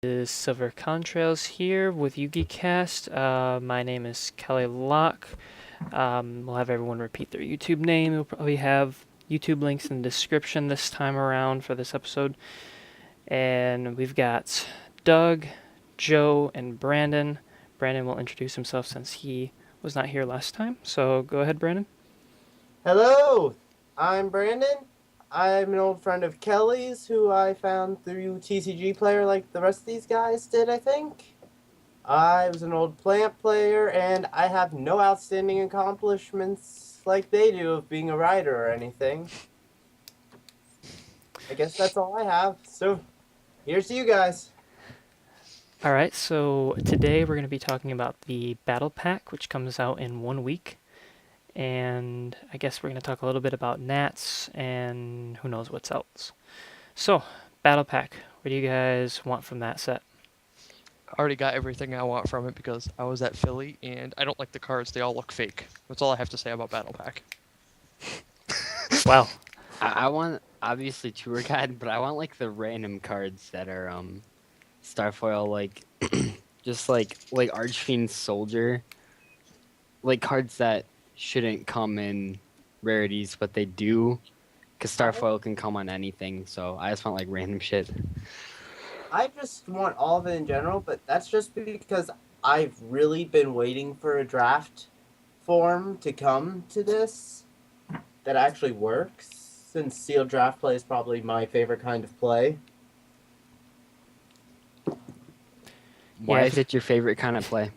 Is Silver Contrails here with YUGICAST. My name is Kelly Locke. We'll have everyone repeat their YouTube name. We'll probably have YouTube links in the description this time around for this episode. And we've got Doug, Joe, and Brandon. Brandon will introduce himself since he was not here last time. So go ahead, Brandon. Hello, I'm Brandon. I'm an old friend of Kelly's who I found through TCG Player like the rest of these guys did, I think. I was an old plant player and I have no outstanding accomplishments like they do of being a writer or anything. I guess that's all I have. So, here's to you guys. Alright, so today we're going to be talking about the Battle Pack, which comes out in 1 week. And I guess we're going to talk a little bit about Nats and who knows what's else. So, Battle Pack, what do you guys want from that set? I already got everything I want from it because I was at Philly and I don't like the cards. They all look fake. That's all I have to say about Battle Pack. Wow. I want, obviously, Tour Guide, but I want, like, the random cards that are, Starfoil, like, just, like Archfiend Soldier. Like, cards that shouldn't come in rarities, but they do. Because Starfoil can come on anything, so I just want, like, random shit. I just want all of it in general, but that's just because I've really been waiting for a draft form to come to this that actually works, since sealed draft play is probably my favorite kind of play. Why is it your favorite kind of play?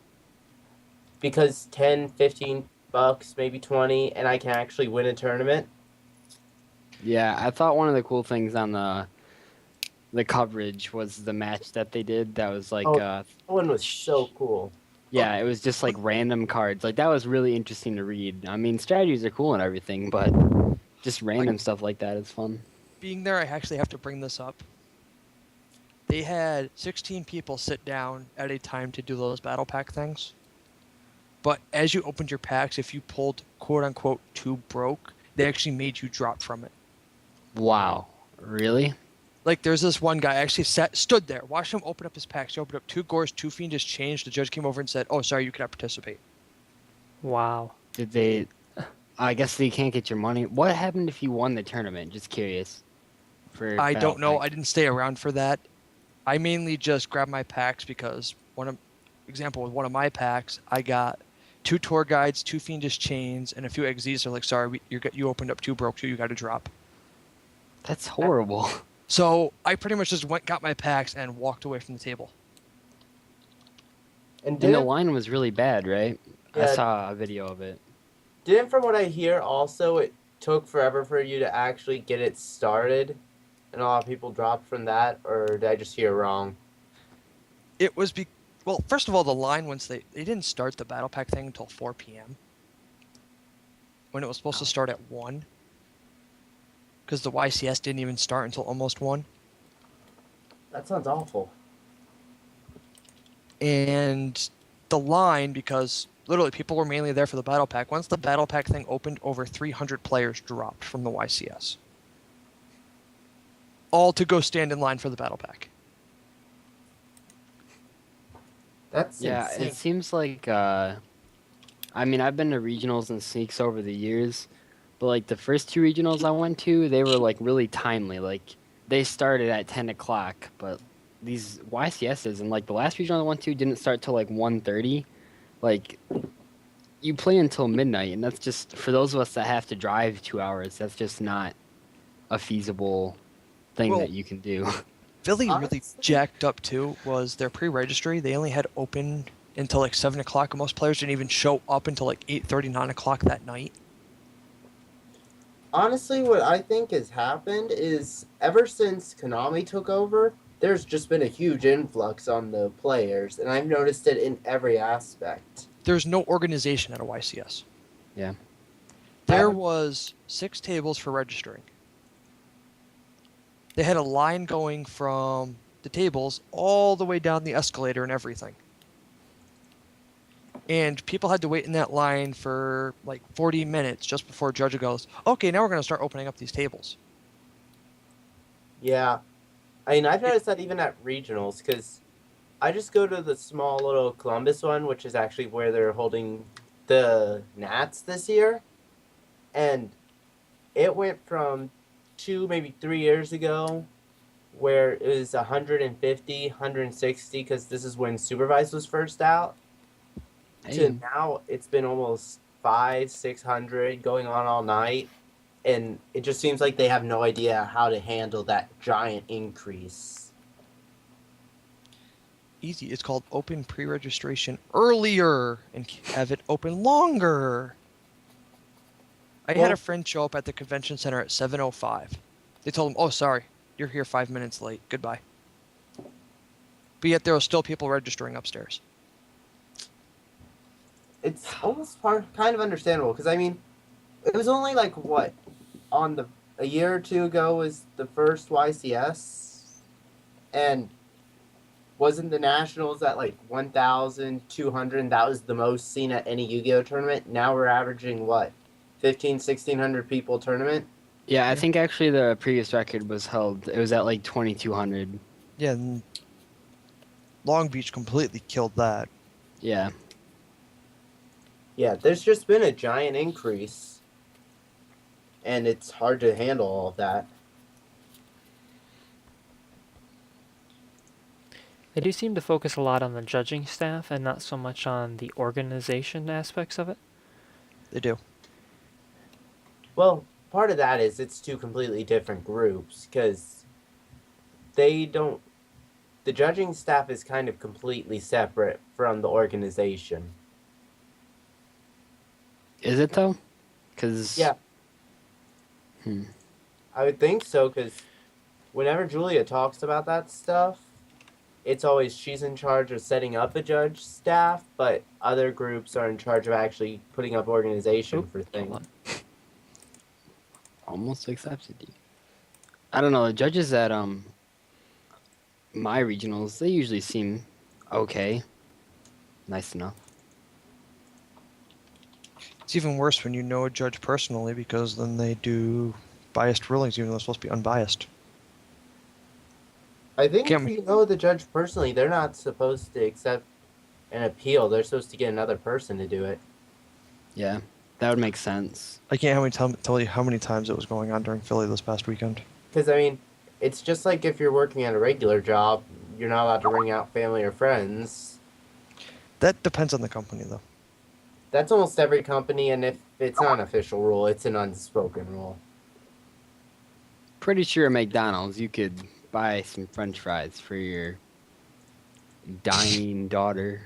Because 10, 15 bucks, maybe 20, and I can actually win a tournament. Yeah, I thought one of the cool things on the coverage was the match that they did. That was like, that one was so cool. Yeah, it was just like random cards. Like that was really interesting to read. I mean, strategies are cool and everything, but just random stuff like that is fun. Being there, I actually have to bring this up. They had 16 people sit down at a time to do those Battle Pack things. But as you opened your packs, if you pulled quote-unquote too broke, they actually made you drop from it. Wow. Really? Like, there's this one guy actually stood there, watched him open up his packs. He opened up 2 Gores, 2 Fiendish Change. The judge came over and said, "Oh, sorry, you cannot participate." Wow. Did they... I guess they can't get your money. What happened if you won the tournament? Just curious. I don't know. I didn't stay around for that. I mainly just grabbed my packs because with one of my packs, I got 2 Tour Guides, 2 Fiendish Chains, and a few XZs. They're like, "Sorry, you opened up 2 broke, so you got to drop." That's horrible. So I pretty much just got my packs and walked away from the table. And the line was really bad, right? Yeah, I saw a video of it. Didn't, from what I hear, also it took forever for you to actually get it started, and a lot of people dropped from that, or did I just hear wrong? It was well, first of all, the line, once they didn't start the Battle Pack thing until 4 p.m. when it was supposed to start at 1. Because the YCS didn't even start until almost 1. That sounds awful. And the line, because literally people were mainly there for the Battle Pack, once the Battle Pack thing opened, over 300 players dropped from the YCS. All to go stand in line for the Battle Pack. That's Yeah, insane. it seems like, I mean, I've been to regionals and sneaks over the years, but, like, the first 2 regionals I went to, they were, like, really timely. Like, they started at 10 o'clock, but these YCSs, and, like, the last regional I went to didn't start till, like, 1:30. Like, you play until midnight, and that's just, for those of us that have to drive 2 hours, that's just not a feasible thing that you can do. Philly really Honestly, jacked up, too, was their pre-registry. They only had open until, like, 7 o'clock, and most players didn't even show up until, like, 8:30, 9 o'clock that night. honestly, what I think has happened is ever since Konami took over, there's just been a huge influx on the players, and I've noticed it in every aspect. There's no organization at a YCS. Yeah. There was 6 tables for registering. They had a line going from the tables all the way down the escalator and everything. And people had to wait in that line for like 40 minutes just before Judge goes, "Okay, now we're going to start opening up these tables." Yeah. I mean, I've noticed that even at regionals, because I just go to the small little Columbus one, which is actually where they're holding the Nats this year. And it went from maybe 3 years ago, where it was 150, 160, because this is when Supervised was first out, to Hey, now it's been almost 600 going on all night. And it just seems like they have no idea how to handle that giant increase. Easy. It's called open pre-registration earlier and have it open longer. I had Well- a friend show up at the convention center at 7:05. They told him, "Oh, sorry, you're here 5 minutes late. Goodbye." But yet there were still people registering upstairs. It's almost kind of understandable, because I mean, it was only like what, a year or two ago was the first YCS, and wasn't the nationals at like 1,200, and that was the most seen at any Yu-Gi-Oh tournament. Now we're averaging what, 1,600 people tournament. yeah, I think actually the previous record was held. It was at like 2,200. Yeah, and Long Beach completely killed that. Yeah. Yeah, there's just been a giant increase, and it's hard to handle all of that. They do seem to focus a lot on the judging staff and not so much on the organization aspects of it. They do. Well, part of that is it's two completely different groups, because they don't. The judging staff is kind of completely separate from the organization. Is it though? Because Yeah, I would think so, because whenever Julia talks about that stuff, it's always she's in charge of setting up a judge staff, but other groups are in charge of actually putting up organization for Hold things. on. almost accepted you. I don't know. The judges at my regionals, they usually seem okay, nice enough. It's even worse when you know a judge personally, because then they do biased rulings even though they're supposed to be unbiased. I think Can't if you know the judge personally, they're not supposed to accept an appeal. They're supposed to get another person to do it. Yeah, that would make sense. I can't tell you how many times it was going on during Philly this past weekend. Because, I mean, it's just like if you're working at a regular job, you're not allowed to ring out family or friends. That depends on the company, though. That's almost every company, and if it's not an official rule, it's an unspoken rule. Pretty sure at McDonald's you could buy some French fries for your dying daughter.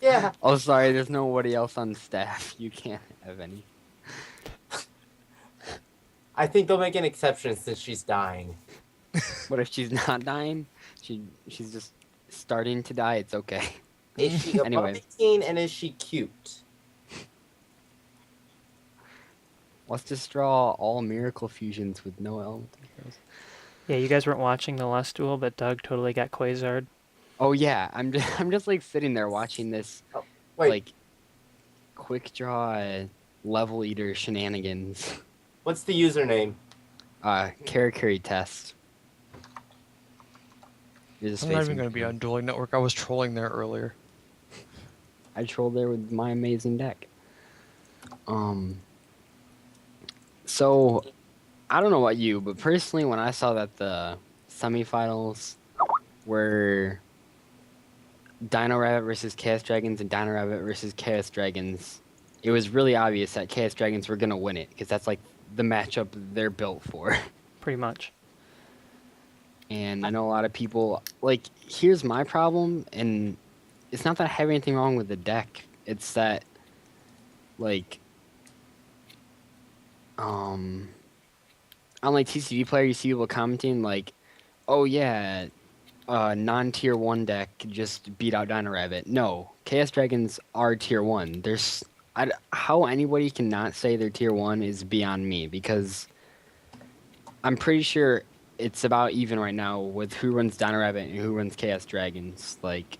Yeah, Oh, sorry, there's nobody else on staff. You can't have any. I think they'll make an exception since she's dying. What if she's not dying? She's just starting to die. It's okay. Is she above Anyway. 18, and is she cute? Let's just draw all miracle fusions with no elemental heroes. Yeah, you guys weren't watching the last duel, but Doug totally got Quasar. Oh yeah, I'm just like sitting there watching this Wait, like quick draw level eater shenanigans. what's the username? Carry test. You're just I'm not even facing going to be me. on Dueling Network. I was trolling there earlier. I trolled there with my amazing deck. So I don't know about you, but personally, when I saw that the semifinals were Dino Rabbit versus Chaos Dragons and Dino Rabbit versus Chaos Dragons, it was really obvious that Chaos Dragons were gonna win it because that's like the matchup they're built for. Pretty much. And I know a lot of people like. Here's my problem, and it's not that I have anything wrong with the deck. It's that, like, on like TCG player, you see people commenting like, "Oh yeah, non-tier 1 deck just beat out Dino Rabbit." No, Chaos Dragons are tier 1. How anybody can not say they're tier 1 is beyond me, because I'm pretty sure it's about even right now with who runs Dino Rabbit and who runs Chaos Dragons. Like,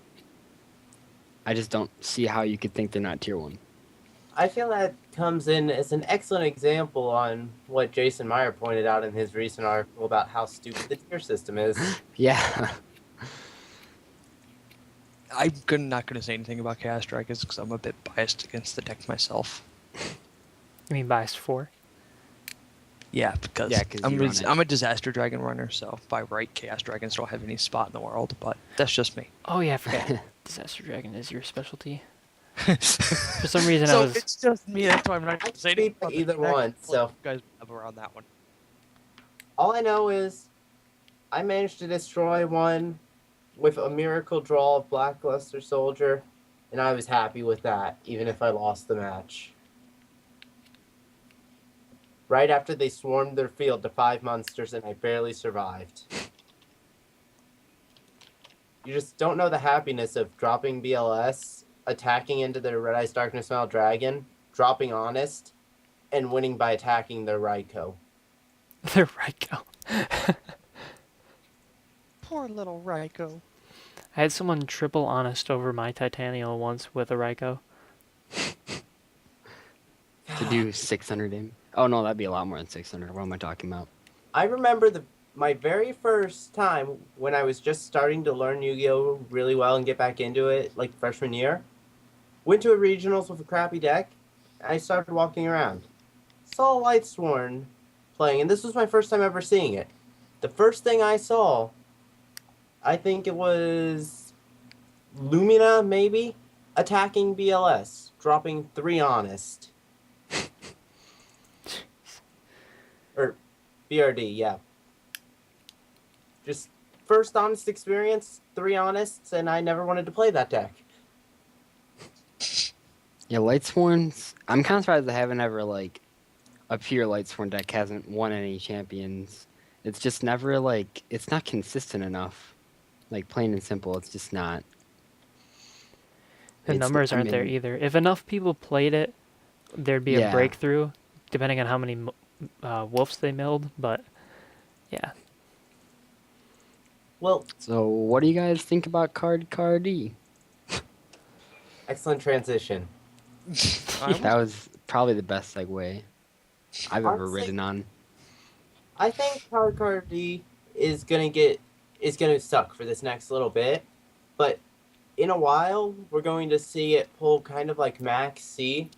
I just don't see how you could think they're not tier 1. I feel that comes in as an excellent example on what Jason Meyer pointed out in his recent article about how stupid the tier system is. Yeah. Not gonna say anything about Chaos Dragons because I'm a bit biased against the deck myself. I mean, biased 4. Yeah, because Yeah, 'cause you run it. I'm a Disaster Dragon runner, so by right, Chaos Dragons don't have any spot in the world, but that's just me. Oh yeah, I forgot. Disaster Dragon is your specialty. For some reason, I So was. it's just me, that's why I'm not I gonna can say anything speak for about the either deck. one, so You guys have around that one. all I know is I managed to destroy one with a miracle draw of Blackluster Soldier, and I was happy with that, even if I lost the match. Right after they swarmed their field to 5 monsters, and I barely survived. You just don't know the happiness of dropping BLS, attacking into their Red Eyes Darkness Mail Dragon, dropping Honest, and winning by attacking their Raikou. They're right, go. Poor little Raikou. I had someone triple honest over my Titanial once with a Raikou. To do 600 damage. Oh no, that'd be a lot more than 600. What am I talking about? I remember my very first time when I was just starting to learn Yu-Gi-Oh! Really well and get back into it, like freshman year. Went to a regionals with a crappy deck, and I started walking around. Saw Lightsworn playing, and this was my first time ever seeing it. The first thing I saw, I think it was Lumina, maybe, attacking BLS, dropping 3 Honest. Or BRD, yeah. Just first Honest experience, 3 Honests, and I never wanted to play that deck. Yeah, Lightsworn's. I'm kind of surprised they haven't ever like a pure Lightsworn deck hasn't won any champions. It's just never like it's not consistent enough. Like plain and simple, it's just not. The It's- numbers I aren't there mean, either. If enough people played it, there'd be a Yeah. breakthrough, depending on how many wolves they milled. But yeah, Well, So, what do you guys think about Cardcar D? excellent transition. That was probably the best segue I've ever Honestly, ridden on. I think Cardcar D is gonna suck for this next little bit, but in a while we're going to see it pull kind of like Max C,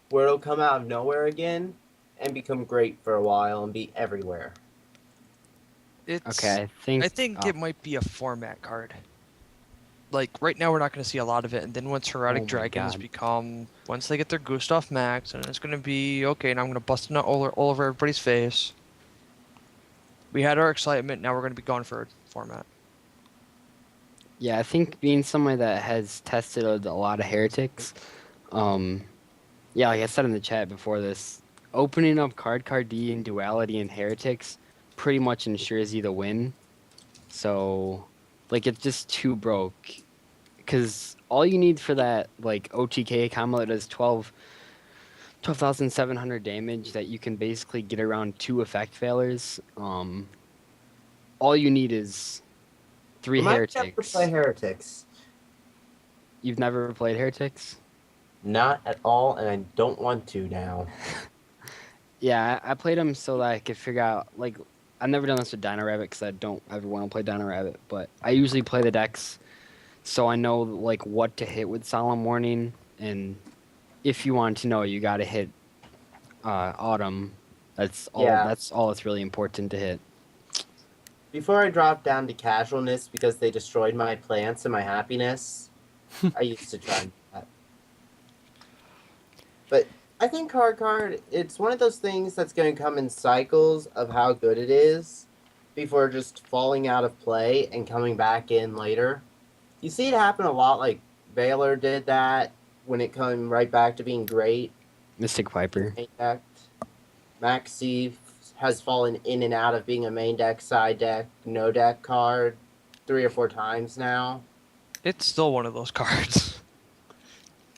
where it'll come out of nowhere again and become great for a while and be everywhere. Okay, I think it might be a format card. Like right now, we're not going to see a lot of it, and then once Heretic Oh my Dragons God. once they get their Gustav Max, and it's going to be okay. Now I'm going to bust a nut all over everybody's face. We had our excitement. Now we're going to be going for a format. Yeah, I think being someone that has tested a lot of heretics, yeah, like I said in the chat before this, opening up Card D and Duality and Heretics pretty much ensures you the win. So, like, it's just too broke. Because all you need for that, like, OTK combo that does 12,700 damage that you can basically get around 2 effect failures, all you need is 3 Might never Heretics. play Heretics. You've never played Heretics? Not at all, and I don't want to now. Yeah, I played them so that I could figure out, like, I've never done this with Dino Rabbit because I don't ever want to play Dino Rabbit, but I usually play the decks so I know, like, what to hit with Solemn Warning, and if you want to know, you got to hit Autumn. That's all. Yeah. That's all that's really important to hit. Before I dropped down to casualness because they destroyed my plants and my happiness, I used to try and do that. But I think Card, it's one of those things that's going to come in cycles of how good it is before just falling out of play and coming back in later. You see it happen a lot, like Baylor did that when it came right back to being great. Mystic Viper. Main deck. Maxi has fallen in and out of being a main deck, side deck, no deck card 3 or 4 times now. It's still one of those cards.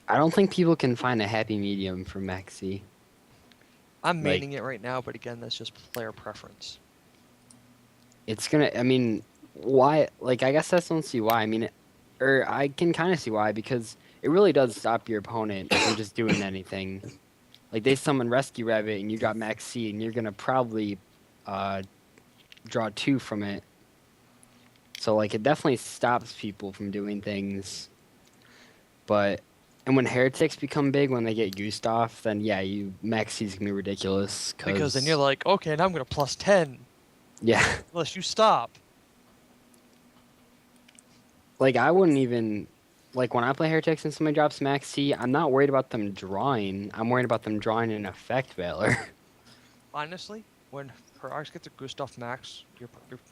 I don't think people can find a happy medium for Maxi. I'm Like- maining it right now, but again, that's just player preference. It's gonna. I mean, why? Like, I guess I don't see why. I mean, or I can kind of see why because it really does stop your opponent from just doing anything. Like they summon Rescue Rabbit and you got Max C and you're gonna probably draw 2 from it. So like it definitely stops people from doing things. And when heretics become big, when they get goosed off, then yeah, Max C's gonna be ridiculous. Because then you're like, okay, now I'm gonna plus 10 yeah, unless you stop. like I wouldn't even like when I play heretics and somebody drops Max C, I'm not worried about them drawing. I'm worried about them drawing an effect Valor. Honestly, when her arcs gets a Gustav Max,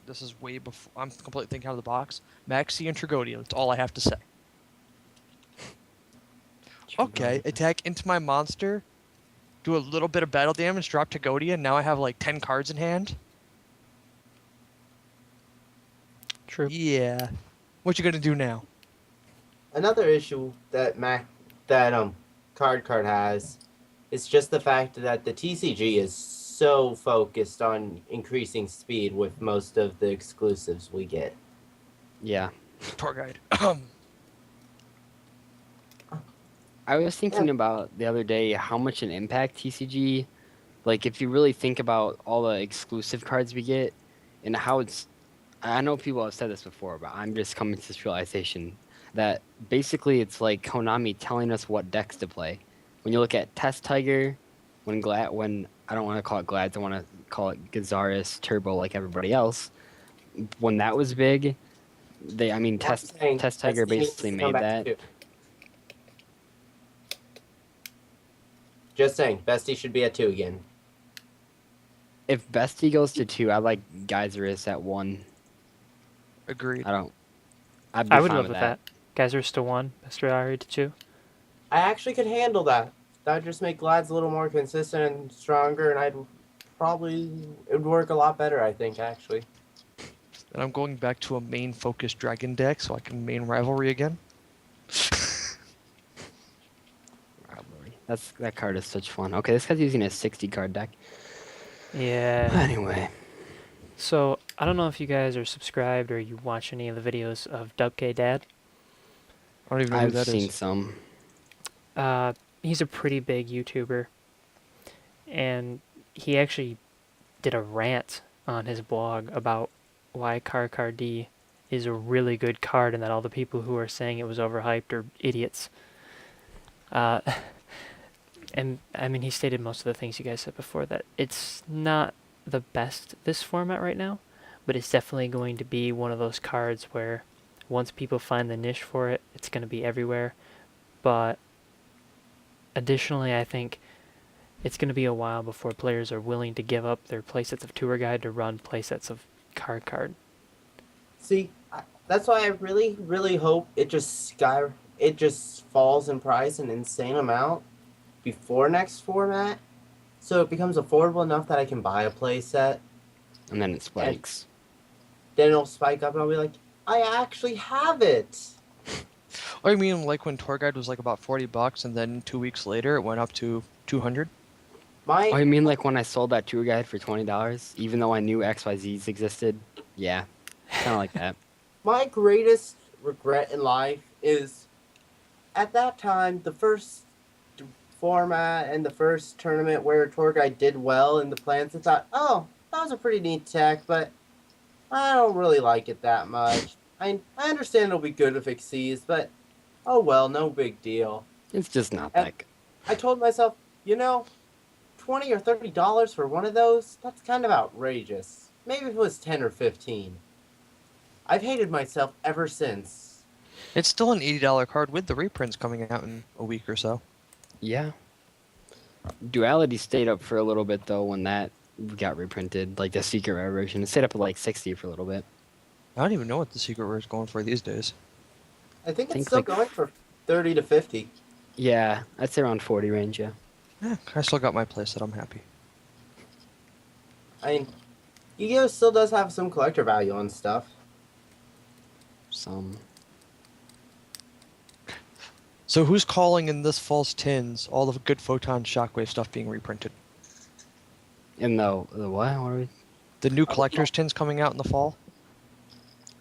this is way before. I'm completely thinking out of the box. Maxi and Tragodia. That's all I have to say. Okay, attack into my monster, do a little bit of battle damage, drop Tragodia, and now I have like 10 cards in hand. True. Yeah. What you gonna do now? Another issue that Cardcar has is just the fact that the TCG is so focused on increasing speed with most of the exclusives we get. Yeah. Tour guide. I was thinking about the other day how much an impact TCG, like if you really think about all the exclusive cards we get and how it's, I know people have said this before, but I'm just coming to this realization that basically it's like Konami telling us what decks to play. When you look at Test Tiger, when I don't want to call it Glads, I want to call it Gazaris Turbo like everybody else. When that was big, Test Tiger basically made that. Just saying, Bestie should be at 2 again. If Bestie goes to 2, I like Geyserus at 1. Agreed. I would love that. Geyser's to 1, Bestiary to 2. I actually could handle that. That would just make Glads a little more consistent and stronger, and it would work a lot better, I think, actually. And I'm going back to a main focused dragon deck so I can main rivalry again. That card is such fun. Okay, this guy's using a 60 card deck. Yeah. Anyway. So, I don't know if you guys are subscribed or you watch any of the videos of Dubk Dad. I don't even know who that is. I've seen some. He's a pretty big YouTuber. And he actually did a rant on his blog about why Cardcar D is a really good card and that all the people who are saying it was overhyped are idiots. And I mean, he stated most of the things you guys said before, that it's not the best this format right now, but it's definitely going to be one of those cards where once people find the niche for it, it's going to be everywhere. But additionally, I think it's going to be a while before players are willing to give up their playsets of Tour Guide to run playsets of Card. See, that's why I really, really hope it just falls in price an insane amount before next format, so it becomes affordable enough that I can buy a playset. And then it spikes. Then it'll spike up and I'll be like, I actually have it! Oh, you mean like when Tour Guide was like about $40 and then 2 weeks later it went up to $200? Oh, you mean like when I sold that Tour Guide for $20, even though I knew XYZs existed? Yeah, kind of like that. My greatest regret in life is, at that time, the first format and the first tournament where Tour Guide did well in the plans, I thought, oh, that was a pretty neat tech, but I don't really like it that much. I understand it'll be good if it exceeds, but oh well, no big deal. It's just not that good. I told myself, $20 or $30 for one of those, that's kind of outrageous. Maybe if it was 10 or 15. I've hated myself ever since. It's still an $80 card with the reprints coming out in a week or so. Yeah. Duality stayed up for a little bit though when that got reprinted, like the Secret Rare version. It stayed up at like 60 for a little bit. I don't even know what the Secret Rare is going for these days. I think it's still going for 30 to 50. Yeah, I'd say around 40 range, yeah. I still got my playset, I'm happy. I mean, Yu-Gi-Oh! Still does have some collector value on stuff. Some. So who's calling in this fall's tins all the good Photon Shockwave stuff being reprinted? In the what? What are we? The new collector's tins coming out in the fall?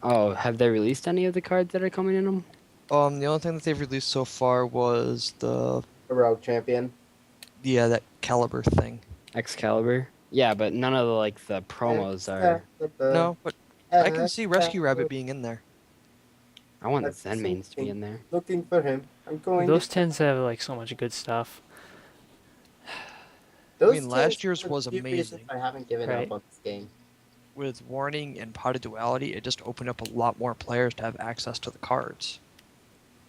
Oh, have they released any of the cards that are coming in them? The only thing that they've released so far was A rogue champion. that caliber thing. Excalibur. Yeah, but none of the promos are. No, but I can see Rescue Rabbit being in there. I want I've Zen mains to be in there. Looking for him. I'm going Those to. tends to have like so much good stuff. Those last tins year's are was the few reasons amazing. I haven't given Right. up on this game. With Warning and Pot of Duality, it just opened up a lot more players to have access to the cards.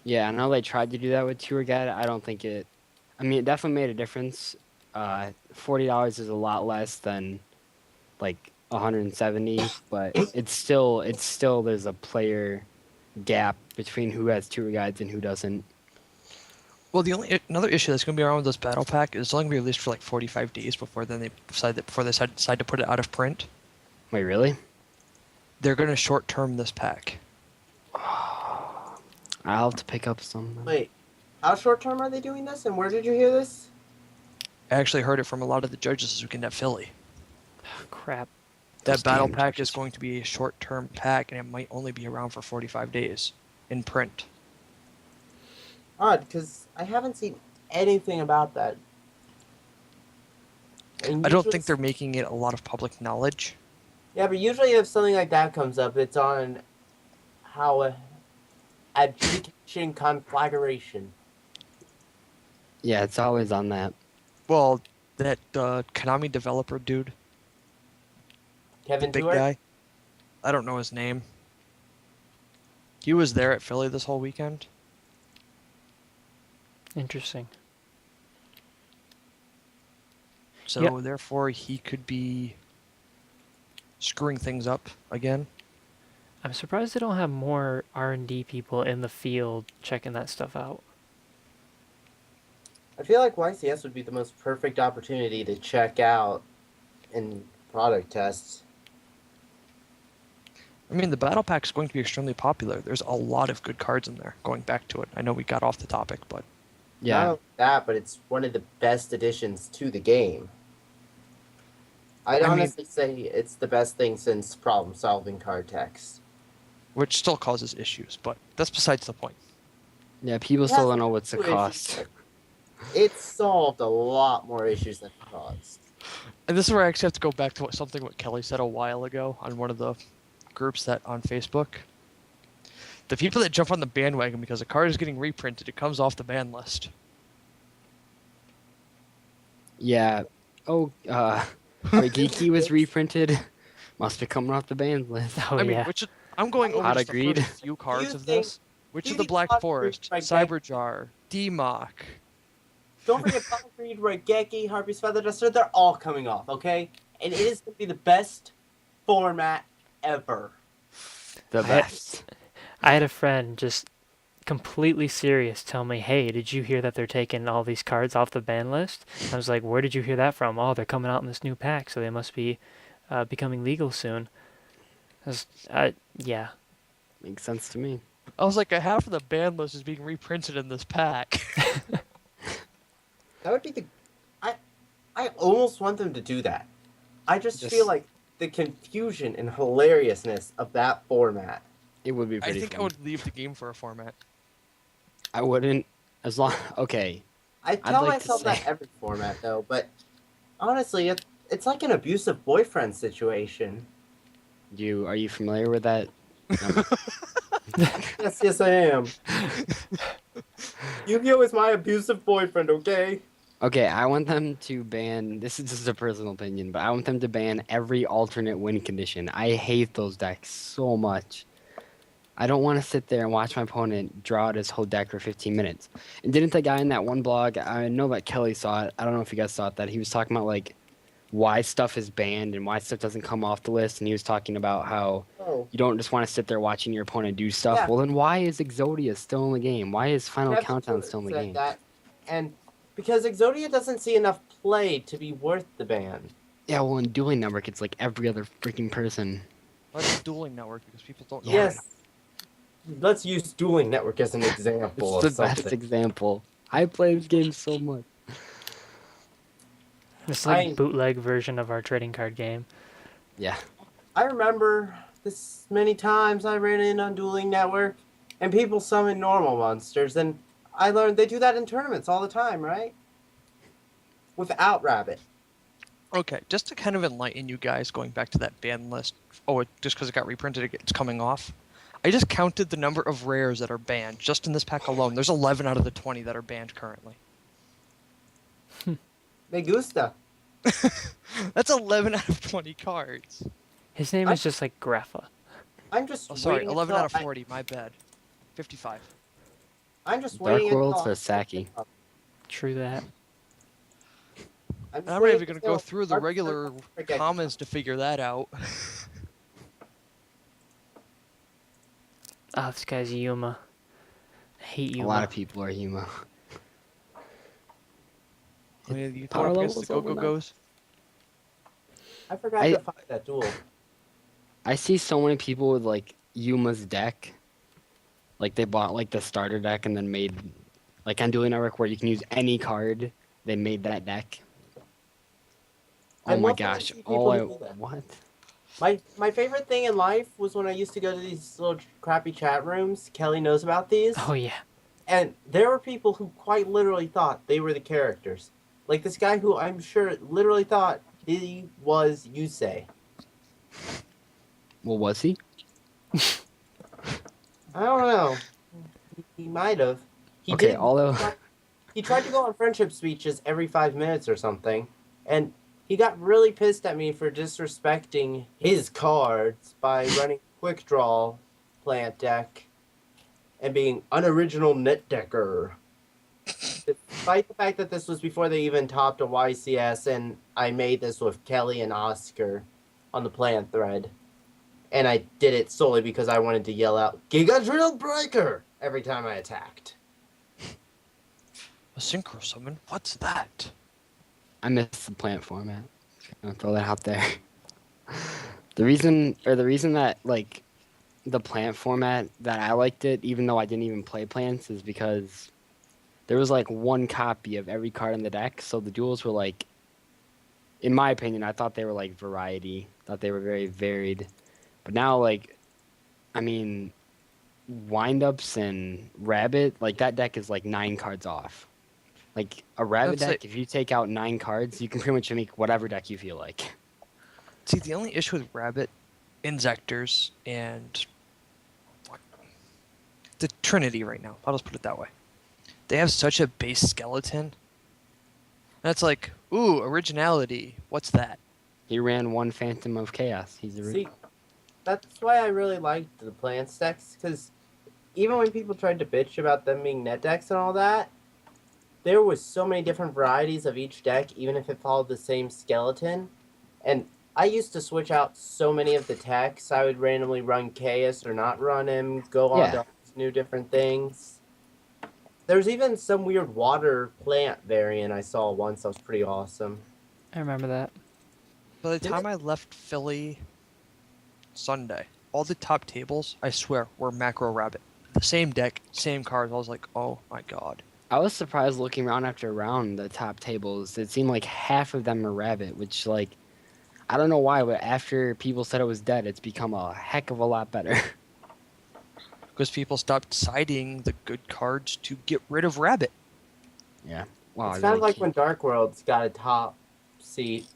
Yeah, I know they tried to do that with Tour Guide. I don't think it. I mean, it definitely made a difference. $40 is a lot less than like 170, but it's still there's a player gap between who has tour guides and who doesn't. Well, another issue that's going to be around with this battle pack is it's only going to be released for like 45 days before they decide to put it out of print. Wait, really? They're going to short term this pack. I'll have to pick up some. Wait, how short term are they doing this, and where did you hear this? I actually heard it from a lot of the judges this weekend at Philly. Crap. That Those battle damn pack judges. is going to be a short term pack, and it might only be around for 45 days in print. Odd, because I haven't seen anything about that. And I don't usually- think they're making it a lot of public knowledge. Yeah, but usually if something like that comes up, it's on how adjudication conflagration. Yeah, it's always on that. Well, that Konami developer dude, Kevin big Stewart? guy, I don't know his name. He was there at Philly this whole weekend. Interesting. So Yep. therefore, he could be screwing things up again. I'm surprised they don't have more R&D people in the field checking that stuff out. I feel like YCS would be the most perfect opportunity to check out and product tests. I mean, the battle pack is going to be extremely popular. There's a lot of good cards in there. Going back to it, I know we got off the topic, but Yeah. Not only that, but it's one of the best additions to the game. I'd I mean- honestly say it's the best thing since problem-solving card text. which still causes issues. But that's besides the point. Yeah, people It still has don't know what's the two issues. cost. It solved a lot more issues than it caused. And this is where I actually have to go back to what Kelly said a while ago on one of the groups that on Facebook. The people that jump on the bandwagon because a card is getting reprinted, it comes off the ban list. Yeah. Oh, Geeky was reprinted. Must be coming off the banned list. Oh I mean, yeah. I'm going over Hot just the agreed. first few cards you of think- this. Which do you of the think Black Hot Forest, Agreed by Cyberjar, D-Mock, Don't forget Concrete, Regeki, Harpy's Feather Duster, they're all coming off, okay? And it is going to be the best format ever. The I- best. I had a friend just completely serious tell me, "Hey, did you hear that they're taking all these cards off the ban list?" I was like, "Where did you hear that from?" "Oh, they're coming out in this new pack, so they must be becoming legal soon." Yeah. Makes sense to me. I was like, a half of the ban list is being reprinted in this pack. That would be the... I almost want them to do that. I just Just- feel like the confusion and hilariousness of that format. It would be I pretty think I fun. would leave the game for a format. I wouldn't, as long. Okay. I tell like to myself that say- every format, though, but honestly, it's like an abusive boyfriend situation. Are you familiar with that? Yes, I am. Yu-Gi-Oh! Is my abusive boyfriend, okay? Okay, I want them to ban. This is just a personal opinion, but I want them to ban every alternate win condition. I hate those decks so much. I don't want to sit there and watch my opponent draw out his whole deck for 15 minutes. And didn't the guy in that one blog, I know that Kelly saw it, I don't know if you guys saw it, that he was talking about like why stuff is banned and why stuff doesn't come off the list, and he was talking about how Oh. you don't just want to sit there watching your opponent do stuff. Yeah. Well, then why is Exodia still in the game? Why is Final Kevin Countdown Stewart still in the said game? that, and because Exodia doesn't see enough play to be worth the ban. Yeah, well, in Dueling Network, it's like every other freaking person. Let's Dueling Network because people don't know. Yeah. Yes. Let's use Dueling Network as an example. It's of the best something. example. I play this game so much. It's like I- bootleg version of our trading card game. Yeah. I remember this many times I ran in on Dueling Network, and people summon normal monsters, and I learned they do that in tournaments all the time, right? Without Rabbit. Okay, just to kind of enlighten you guys, going back to that ban list. Oh, just because it got reprinted, it's coming off. I just counted the number of rares that are banned just in this pack alone. There's 11 out of the 20 that are banned currently. Me gusta. That's 11 out of 20 cards. His name is just like Grappa. I'm just Oh, sorry, waiting 11 until out of 40. My bad. 55. I'm just Dark waiting Worlds until or Saki? True that. I'm just I'm not waiting even going to until go through the Dark regular Worlds forget- commons to figure that out. Oh, this guy's Yuma. I hate A Yuma. lot of people are Huma. I mean, you Power throw up against the levels over now? Go-Go-Go's. I forgot I- to find that duel. I see so many people with like Yuma's deck. Like they bought like the starter deck and then made like on Dueling Network where you can use any card. They made that deck. I Oh my love when I gosh! see people who do that. What? My favorite thing in life was when I used to go to these little crappy chat rooms. Kelly knows about these. Oh yeah. And there were people who quite literally thought they were the characters. Like this guy who I'm sure literally thought he was Yusei. Well, was he? I don't know. He might have. He Okay, did. although He tried to go on friendship speeches every 5 minutes or something, and he got really pissed at me for disrespecting his cards by running quick draw plant deck and being unoriginal net decker. Despite the fact that this was before they even topped a YCS, and I made this with Kelly and Oscar on the plant thread. And I did it solely because I wanted to yell out, Giga Drill Breaker! Every time I attacked. A synchro summon? What's that? I missed the plant format. I'll throw that out there. The reason that like the plant format that I liked it, even though I didn't even play plants, is because there was like one copy of every card in the deck, so the duels were like, in my opinion, I thought they were like variety, thought they were very varied. But now, like, I mean, windups and rabbit, like that deck is like 9 cards off. Like a rabbit That's deck, if you take out 9 cards, you can pretty much make whatever deck you feel like. See, the only issue with Rabbit, Inzectors, and what? The Trinity right now, I'll just put it that way. They have such a base skeleton. And it's like, ooh, originality. What's that? He ran one Phantom of Chaos. He's a See, that's why I really liked the plant decks, because even when people tried to bitch about them being net decks and all that, there was so many different varieties of each deck, even if it followed the same skeleton. And I used to switch out so many of the techs. I would randomly run Chaos or not run him, go on to all these new different things. There's even some weird water plant variant I saw once that was pretty awesome. I remember that. By the time I left Philly Sunday, all the top tables, I swear, were Macro Rabbit. The same deck, same cards. I was like, oh my god. I was surprised looking round after round the top tables. It seemed like half of them are rabbit, which like I don't know why, but after people said it was dead, it's become a heck of a lot better. Because people stopped siding the good cards to get rid of Rabbit. Yeah. Wow. It's I kind of really like when Dark Worlds got a top seat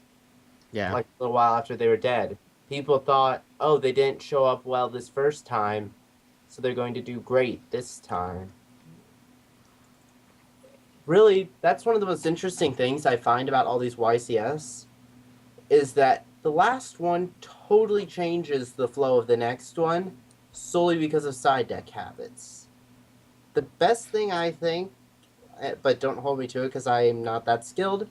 Yeah. like a little while after they were dead. People thought, oh, they didn't show up well this first time, so they're going to do great this time. Really, that's one of the most interesting things I find about all these YCS, is that the last one totally changes the flow of the next one, solely because of side deck habits. The best thing I think, but don't hold me to it because I am not that skilled,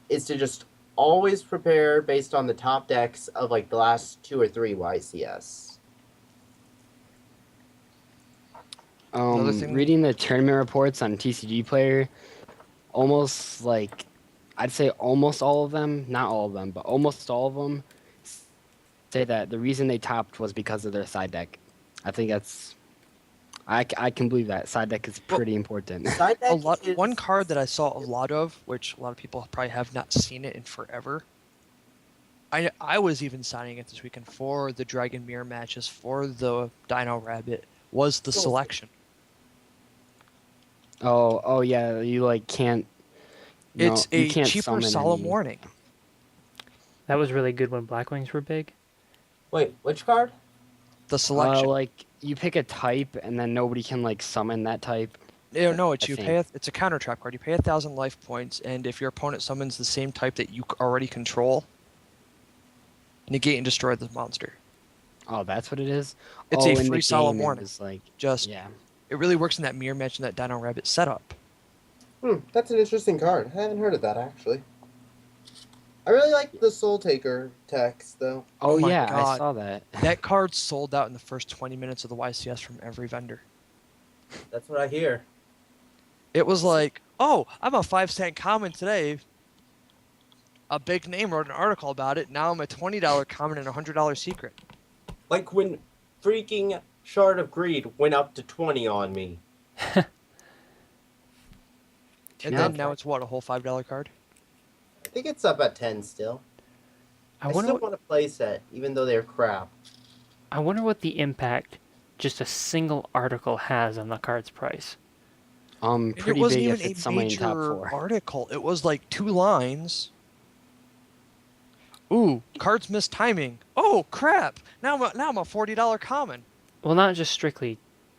is to just always prepare based on the top decks of like the last 2 or 3 YCS. Another thing- Reading the tournament reports on TCG Player, almost like I'd say almost all of them, not all of them, but almost all of them say that the reason they topped was because of their side deck. I think that's I can believe that side deck is pretty important. Side deck is... One card that I saw a lot of, which a lot of people probably have not seen it in forever. I was even signing it this weekend for the Dragon Mirror matches, for the Dino Rabbit, was the selection. Oh yeah, you like can't. No, It's you a can't cheaper summon Solemn any. Warning. That was really good when Blackwings were big. Wait, which card? The selection. Like you pick a type and then nobody can like summon that type. No, it's I you think. pay. It's a counter trap card. You pay 1,000 life points, and if your opponent summons the same type that you already control, negate and destroy the monster. Oh, that's what it is. It's oh, a in free the Solemn game, it Warning. was like Just yeah. it really works in that mirror match and that Dino Rabbit setup. That's an interesting card. I haven't heard of that, actually. I really like the Soul Taker text, though. Oh my yeah, I God. saw that. That card sold out in the first 20 minutes of the YCS from every vendor. That's what I hear. It was like, oh, I'm a 5-cent common today. A big name wrote an article about it. Now I'm a $20 common and a $100 secret. Like when freaking Shard of Greed went up to 20 on me. And Yeah. then now it's what, a whole $5 card? I think it's up at 10 still. I I wonder still what, want a playset, even though they're crap. I wonder what the impact just a single article has on the card's price. And Pretty it wasn't big even if it's a somebody in top major 4. article. It was like 2 lines. Ooh, cards missed timing. Oh crap! Now I'm a $40 common. Well, not just strictly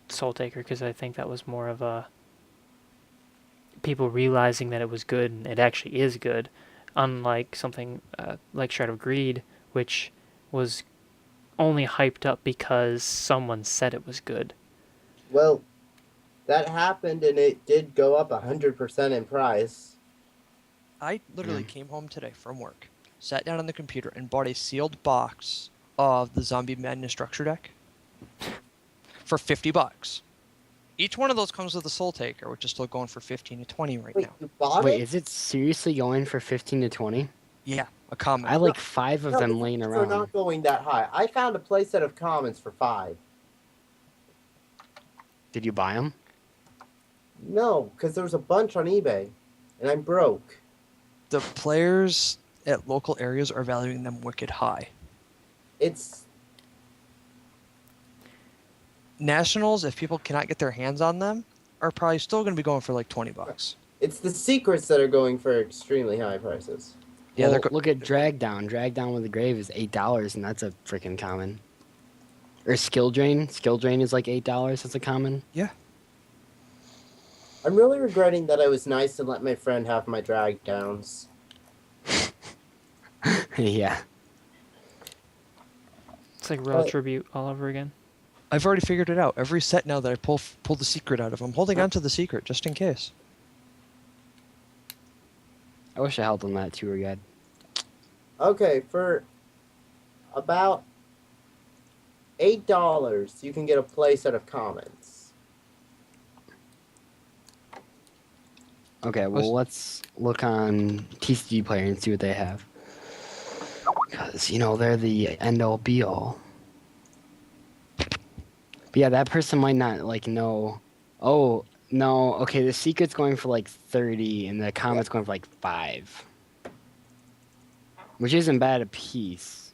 Soul Taker, because I think that was more of a people realizing that it was good, and it actually is good, unlike something like Shard of Greed, which was only hyped up because someone said it was good. Well, that happened and it did go up 100% in price. I literally came home today from work, sat down on the computer, and bought a sealed box of the Zombie Madness structure deck for $50. Each one of those comes with a Soul Taker, which is still going for 15 to 20 right Wait, now. you bought Wait, it? is it seriously going for 15 to 20? Yeah, a common. I have like 5 of No, them it's laying for around. not going that high. I found a playset of commons for 5. Did you buy them? No, because there was a bunch on eBay, and I'm broke. The players at local areas are valuing them wicked high. It's Nationals, if people cannot get their hands on them, are probably still going to be going for like $20. it's the secrets that are going for extremely high prices. Yeah, Well, they're look at Drag Down. Drag Down with the Grave is $8, and that's a freaking common. Or Skill Drain. Skill Drain is like $8. That's a common. yeah. I'm really regretting that I was nice and let my friend have my drag downs. Yeah. It's like Royal But- Tribute all over again. I've already figured it out. Every set now that I pull the secret out of, I'm holding on to the secret just in case. I wish I held on that too again. Okay, for about $8, you can get a playset of commons. Okay, well, let's look on TCG Player and see what they have. Because, you know, they're the end-all, be-all. But yeah, that person might not, like, know... Oh, no, okay, the secret's going for, like, 30, and the comment's going for, like, 5. Which isn't bad a piece,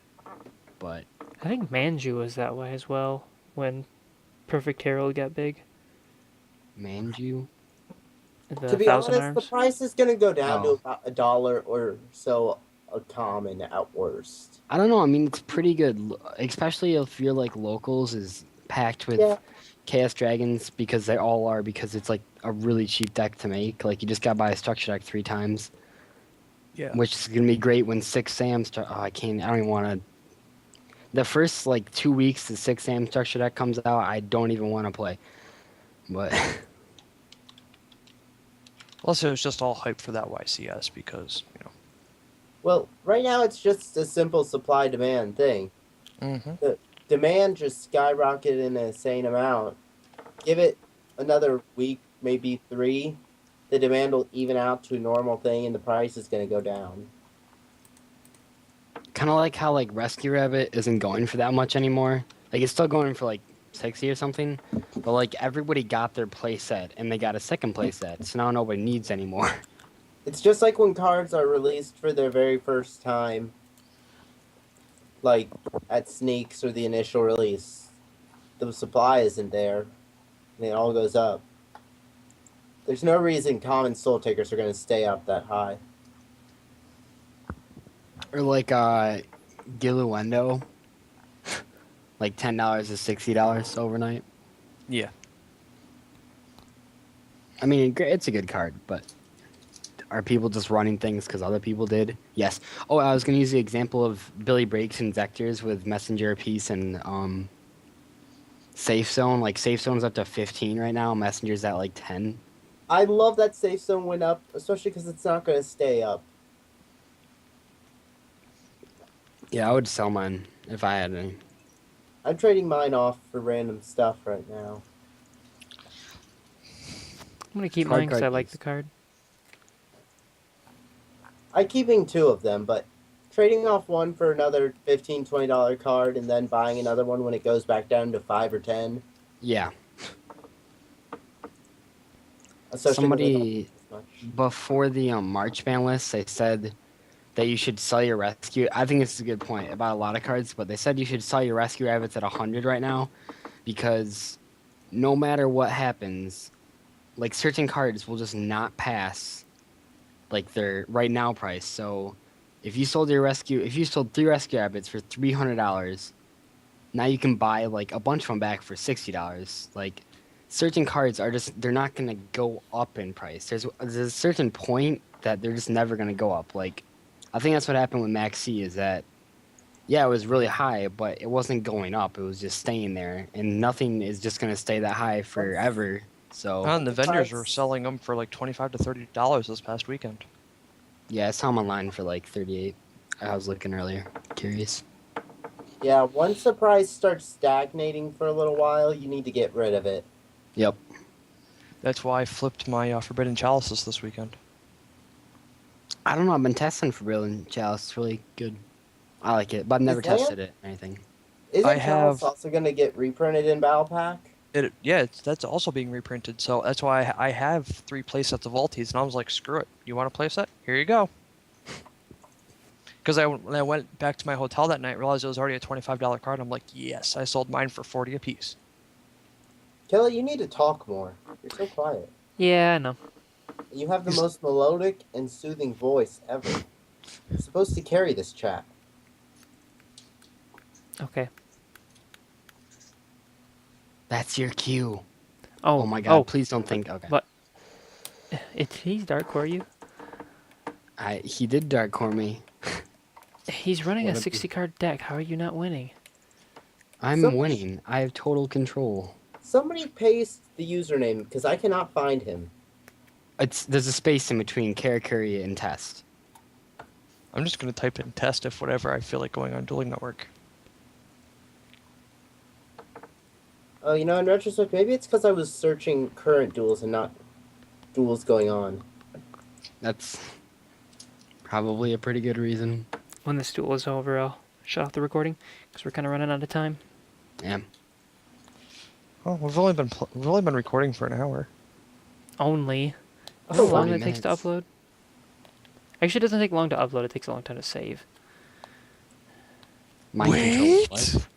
but... I think Manju was that way as well when Perfect Herald got big. Manju? The To be Thousand honest, the Arms. price is going to go down to Oh. about $1 or so a common at worst. I don't know, I mean, it's pretty good, especially if you're, like, locals is packed with... Yeah. Chaos Dragons, because they all are, because it's like a really cheap deck to make. Like, you just gotta buy a structure deck 3 times, Yeah. which is gonna be great when 6 SAM start. Oh, I don't even wanna. The first, like, 2 weeks the 6 SAM structure deck comes out, I don't even wanna play. But, Plus, it was just all hype for that YCS because, you know. Well, right now it's just a simple supply-demand thing. Mm-hmm. Demand just skyrocketed in an insane amount. Give it another week, maybe 3, the demand will even out to a normal thing and the price is going to go down. kind of like how, like, Rescue Rabbit isn't going for that much anymore. Like, it's still going for, like, 60 or something. But, like, everybody got their playset, and they got a second playset, so now nobody needs anymore. It's just like when cards are released for their very first time, like at Sneaks or the initial release. the supply isn't there, and it all goes up. There's no reason common soul takers are going to stay up that high. Or like Giluendo, like $10 to $60 overnight. Yeah. I mean, it's a good card, but are people just running things because other people did? Yes. Oh, I was going to use the example of Billy Breaks and Zectors with Messenger Piece and Safe Zone. Like, Safe Zone's up to 15 right now. Messenger's at like 10. I love that safe zone went up, especially because it's not going to stay up. Yeah, I would sell mine if I had any. I'm trading mine off for random stuff right now. I'm gonna keep Cardcar mine because I D. like the card. I'm keeping 2 of them, but trading off one for another $15, $20 card and then buying another one when it goes back down to 5 or 10. Yeah. Especially when they don't Somebody use much. before the March ban list, they said that you should sell your rescue. I think this is a good point about a lot of cards, but they said you should sell your rescue rabbits at 100 right now because no matter what happens, like certain cards will just not pass like their right now price. So if you sold 3 rescue rabbits for $300, now you can buy like a bunch of them back for $60. Like certain cards are just they're not gonna go up in price. There's a certain point that they're just never gonna go up. Like I think that's what happened with Max C is that yeah, it was really high, but it wasn't going up. It was just staying there, and nothing is just gonna stay that high forever. So And the vendors were Price. selling them for like $25 to $30 this past weekend. yeah, I saw them online for like 38. I was looking earlier. Curious. Yeah, once the price starts stagnating for a little while, you need to get rid of it. Yep. That's why I flipped my Forbidden Chalices this weekend. I don't know. I've been testing for Brilliant Chalice. It's really good. I like it, but I've never Is that- tested it or anything. Isn't I Chalice have- also going to get reprinted in Battle Pack? That's also being reprinted. So that's why I have 3 playsets of Alties, and I was like, screw it. You want a playset? Here you go. Because when I went back to my hotel that night, realized it was already a $25 card. I'm like, yes, I sold mine for 40 apiece. Kelly, you need to talk more. You're so quiet. Yeah, I know. You have the most melodic and soothing voice ever. You're supposed to carry this chat. Okay. That's your cue. Oh, Oh my god! Please don't think. Okay. But he's dark core you. He did dark core me. He's running a What a- 60 card deck. How are you not winning? I'm Some- winning. I have total control. Somebody paste the username, because I cannot find him. There's a space in between Karakuri and test. I'm just going to type in test if whatever I feel like going on Dueling Network. Oh, you know, in retrospect, maybe it's because I was searching current duels and not duels going on. That's probably a pretty good reason. When this duel is over, I'll shut off the recording because we're kind of running out of time. Yeah. Oh, we've only been recording for an hour. Only. Oh, How long 40 it takes to minutes. upload? Actually, it doesn't take long to upload. It takes a long time to save. Mind control is life.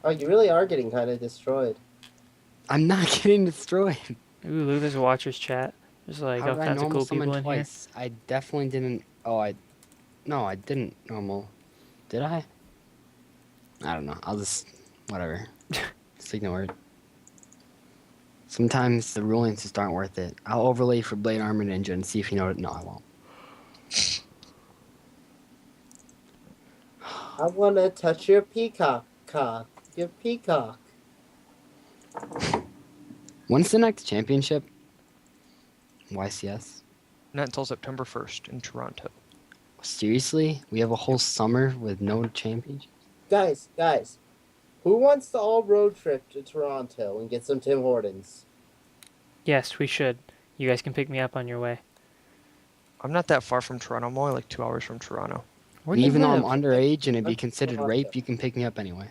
Oh, you really are getting kind of destroyed. I'm not getting destroyed. Ooh, look at this watchers chat. There's like How all did I kinds of normal cool summon people in here. twice? I definitely didn't. Oh, no, I didn't normal. Did I? I don't know. I'll just whatever. Just ignore it. Sometimes the rulings just aren't worth it. I'll overlay for Blade Armor Ninja and see if you know it. No, I won't. I want to touch your peacock cock. Your peacock. When's the next championship? YCS? Not until September 1st in Toronto. Seriously? We have a whole summer with no championship? Guys, who wants to all road trip to Toronto and get some Tim Hortons? Yes, we should. You guys can pick me up on your way. I'm not that far from Toronto. I'm only like 2 hours from Toronto. Where do you Even though I'm live? underage and it'd be I'm considered Toronto. rape, you can pick me up anyway.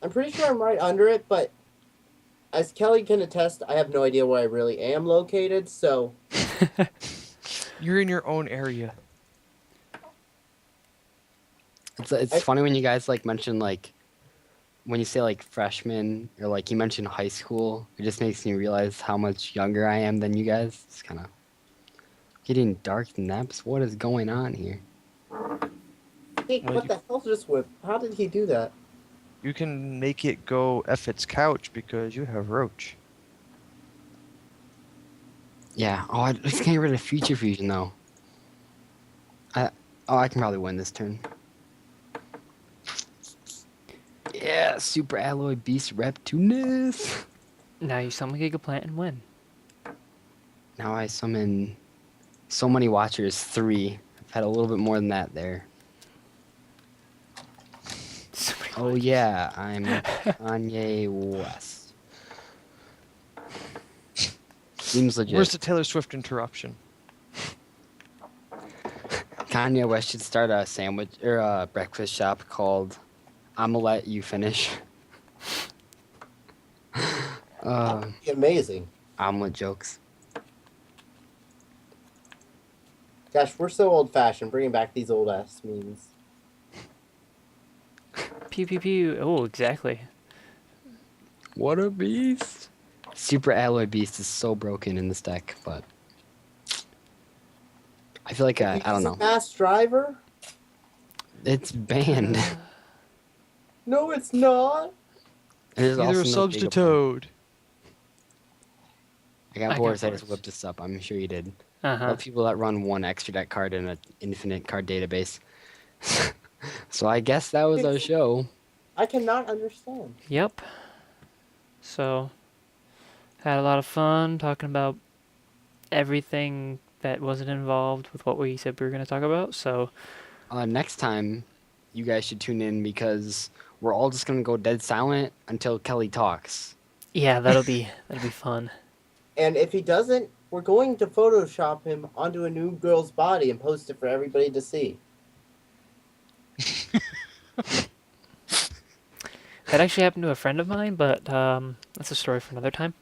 I'm pretty sure I'm right under it, but as Kelly can attest, I have no idea where I really am located, so You're in your own area. It's funny when you guys like mention like when you say like freshman or like you mention high school. It just makes me realize how much younger I am than you guys. It's kind of getting dark in naps. What is going on here? Hey, Well, what the hell just whip? How did he do that? You can make it go F its couch because you have Roach. Yeah. Oh, let's get rid of Future Fusion though. I can probably win this turn. Yeah, Super Alloy Beast Reptunus. Now you summon Gigaplant and win. Now I summon so many Watchers 3. I've had a little bit more than that there. Oh yeah, I'm Kanye West. Seems legit. Where's the Taylor Swift interruption? Kanye West should start a sandwich or a breakfast shop called "I'ma Let You Finish." That'd be amazing. Omelet jokes. Gosh, we're so old-fashioned, bringing back these old-ass memes. Pew pew pew. Oh, exactly. What a beast! Super Alloy Beast is so broken in this deck, but I feel like I don't know. Mass Driver? It's banned. No, it's not. There's Either also a no subs to Gigaplant. Toad. I got I Boris. got I just Boris. whipped this up. I'm sure you did. Uh-huh. Love people that run one extra deck card in an infinite card database. So I guess that was our show. I cannot understand. Yep. So, had a lot of fun talking about everything that wasn't involved with what we said we were going to talk about. So, Next time, you guys should tune in because we're all just gonna go dead silent until Kelly talks. yeah, that'll be fun. And if he doesn't, we're going to Photoshop him onto a new girl's body and post it for everybody to see. That actually happened to a friend of mine, but that's a story for another time.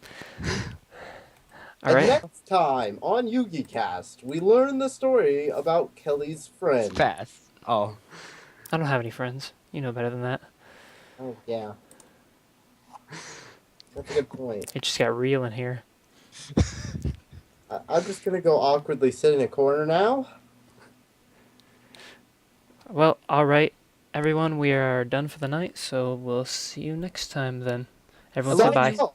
All And right. next time on YugiCast, we learn the story about Kelly's It's friend. fast. Oh, I don't have any friends. You know better than that. Oh, yeah. That's a good point. It just got real in here. I'm just going to go awkwardly sit in a corner now. Well, all right, everyone, we are done for the night, so we'll see you next time then. Everyone say Signing bye. off.